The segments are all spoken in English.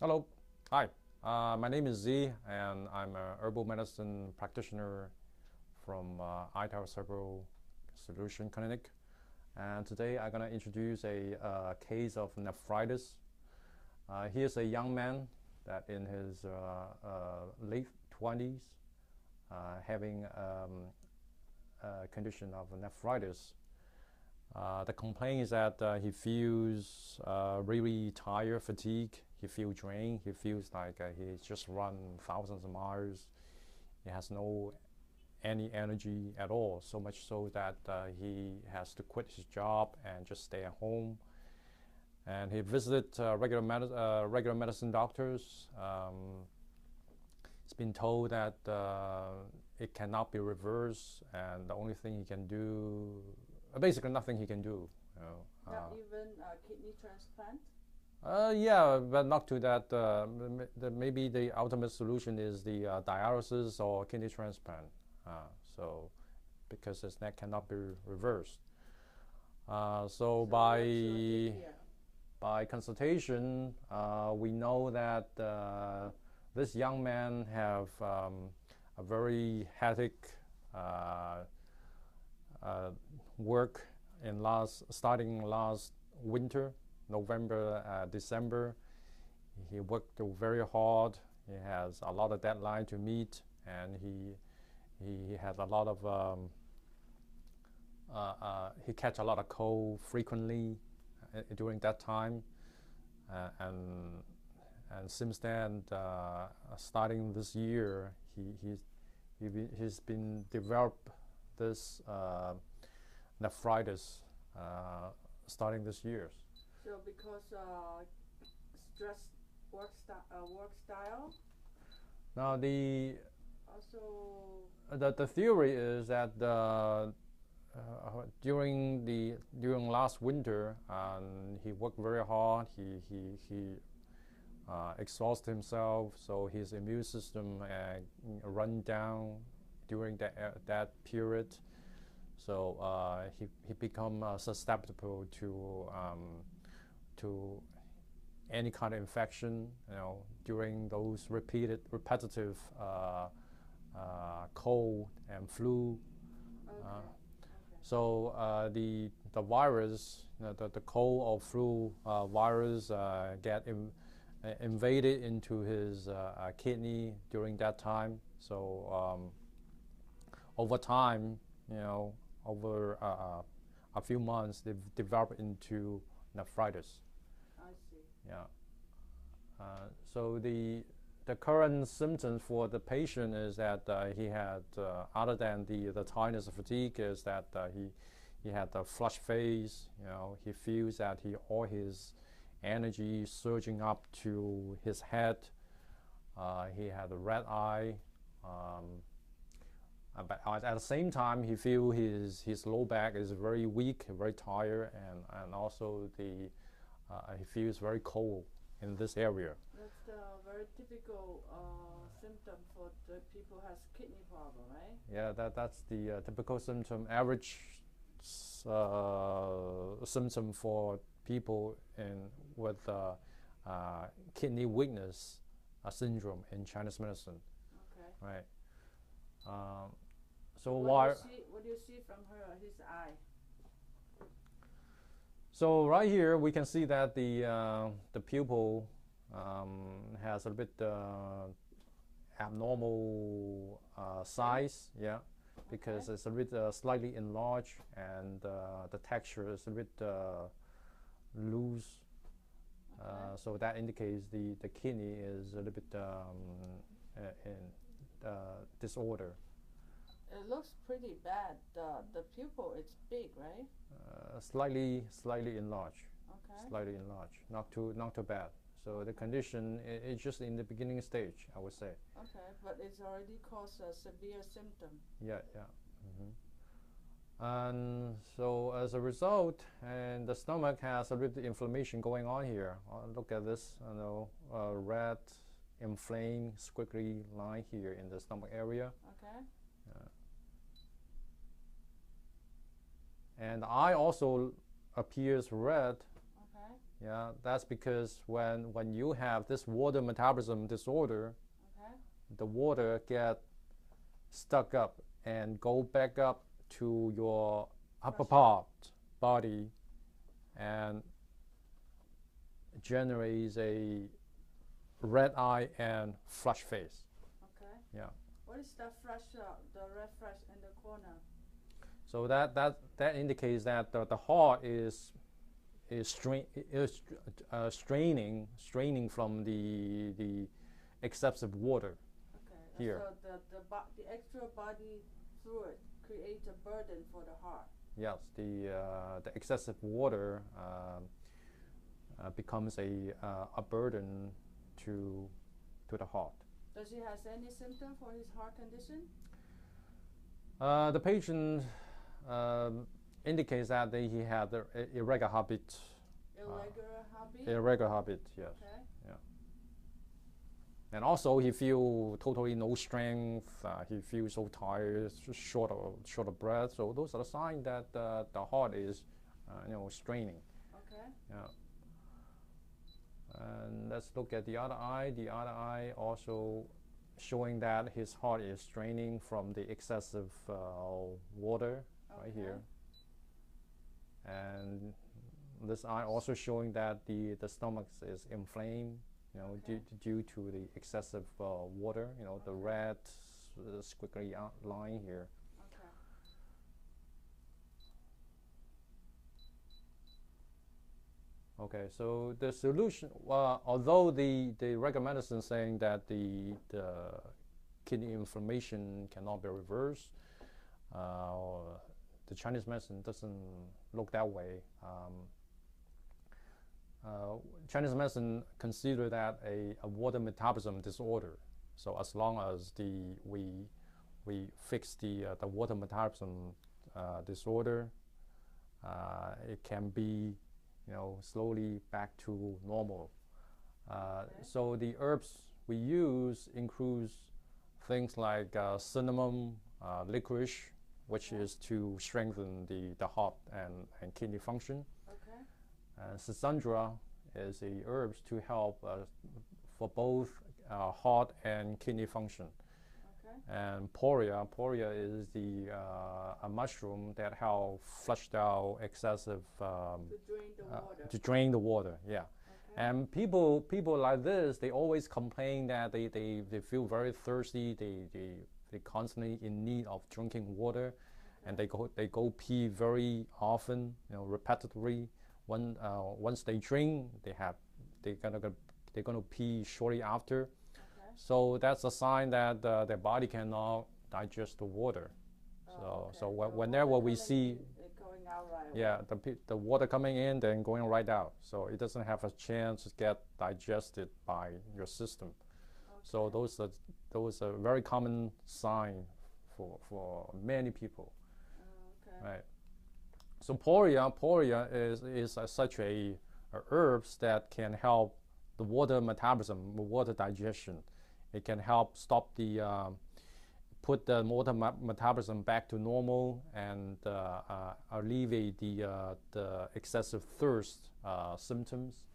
Hello. Hi. My name is Z, and I'm a herbal medicine practitioner from Herbal Solution Clinic. And today I'm gonna introduce a case of nephritis. Here's a young man that in his late 20s having a condition of nephritis. The complaint is that he feels really tired, fatigue. He feels drained. He feels like he's just run thousands of miles. He has no any energy at all. So much so that he has to quit his job and just stay at home. And he visited regular medicine doctors. He's been told that it cannot be reversed, and the only thing he can do, basically nothing he can do. Not even a kidney transplant? Yeah, but not to that. Maybe the ultimate solution is the dialysis or kidney transplant. So, because that cannot be reversed. So by consultation, we know that this young man have a very hectic work starting last winter, November, December. He worked very hard. He has a lot of deadline to meet, and he has a lot of he catch a lot of cold frequently during that time, and since then, starting this year, he's been developed this nephritis starting this year. So because stress work style? Now Also, the theory is that during last winter, he worked very hard. He exhausted himself, so his immune system run down during that period. So he become susceptible to any kind of infection, during those repetitive cold and flu. okay. So the virus, the cold or flu virus get invaded into his kidney during that time. So over time, over a few months, they've developed into nephritis. I see. Yeah. So the current symptoms for the patient is that he had, other than the tiredness and fatigue, is that he had a flush face. He feels that all his energy surging up to his head. He had a red eye. But at the same time, he feels his low back is very weak, very tired, and also he feels very cold in this area. That's the very typical symptom for the people who has kidney problem, right? Yeah, that's the typical symptom, average symptom for people with kidney weakness syndrome in Chinese medicine. Okay. Right. So what do you see from his eye? So right here we can see that the pupil has a bit abnormal size, yeah, because it's a bit slightly enlarged, and the texture is a bit loose. So that indicates the kidney is a little bit in disorder. It looks pretty bad. The pupil is big, right? Slightly enlarged. Okay. Slightly enlarged. Not too bad. So the condition is just in the beginning stage, I would say. Okay, but it's already caused a severe symptom. Yeah. And so as a result, and the stomach has a bit of inflammation going on here. Look at this, red, inflamed, squiggly line here in the stomach area. Okay. And the eye also appears red. Okay. Yeah, that's because when you have this water metabolism disorder, Okay. the water get stuck up and go back up to your upper Flush part body and generates a red eye and flush face. Okay. Yeah. What is the flush, the red flush in the corner? So that indicates that the heart is straining from the excessive water. Okay. Here. So the extra body fluid creates a burden for the heart. Yes, the excessive water becomes a burden to the heart. Does he have any symptom for his heart condition? The patient indicates that he had irregular heartbeat. Irregular heartbeat? Irregular heartbeat, yes. Okay. Yeah. And also he feels totally no strength. He feels so tired, short of breath. So those are the signs that the heart is, straining. Okay. Yeah. And let's look at the other eye. The other eye also showing that his heart is straining from the excessive water right here. And this eye also showing that the stomach is inflamed, due to the excessive water. The red squiggly line here. Okay. Okay, so the solution, although the regular medicine saying that the kidney inflammation cannot be reversed, the Chinese medicine doesn't look that way. Chinese medicine consider that a water metabolism disorder. So as long as we fix the water metabolism disorder, it can be slowly back to normal. So the herbs we use includes things like cinnamon, licorice, which is to strengthen the heart and kidney function. Okay. Schisandra is a herbs to help for both heart and kidney function. Okay. And poria is a mushroom that help flush out excessive To drain the water. Yeah. Okay. And people like this, they always complain that they feel very thirsty. They constantly in need of drinking water, Okay. and they go pee very often, repetitively. Once they drink, they're gonna pee shortly after. Okay. So that's a sign that their body cannot digest the water. So whenever we see it going out right away. yeah, the water coming in, then going right out. So it doesn't have a chance to get digested by your system. Okay. So those are very common sign for many people. Okay. Right. So poria is such a herbs that can help the water metabolism, the water digestion. It can help stop put the water metabolism back to normal and alleviate the excessive thirst symptoms.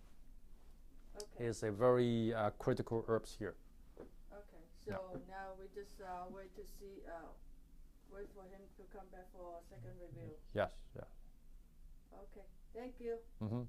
Okay. Is a very critical herbs here. Okay. So now we just wait to see, wait for him to come back for a second review. Yes, yeah. Okay. Thank you. Mm-hmm.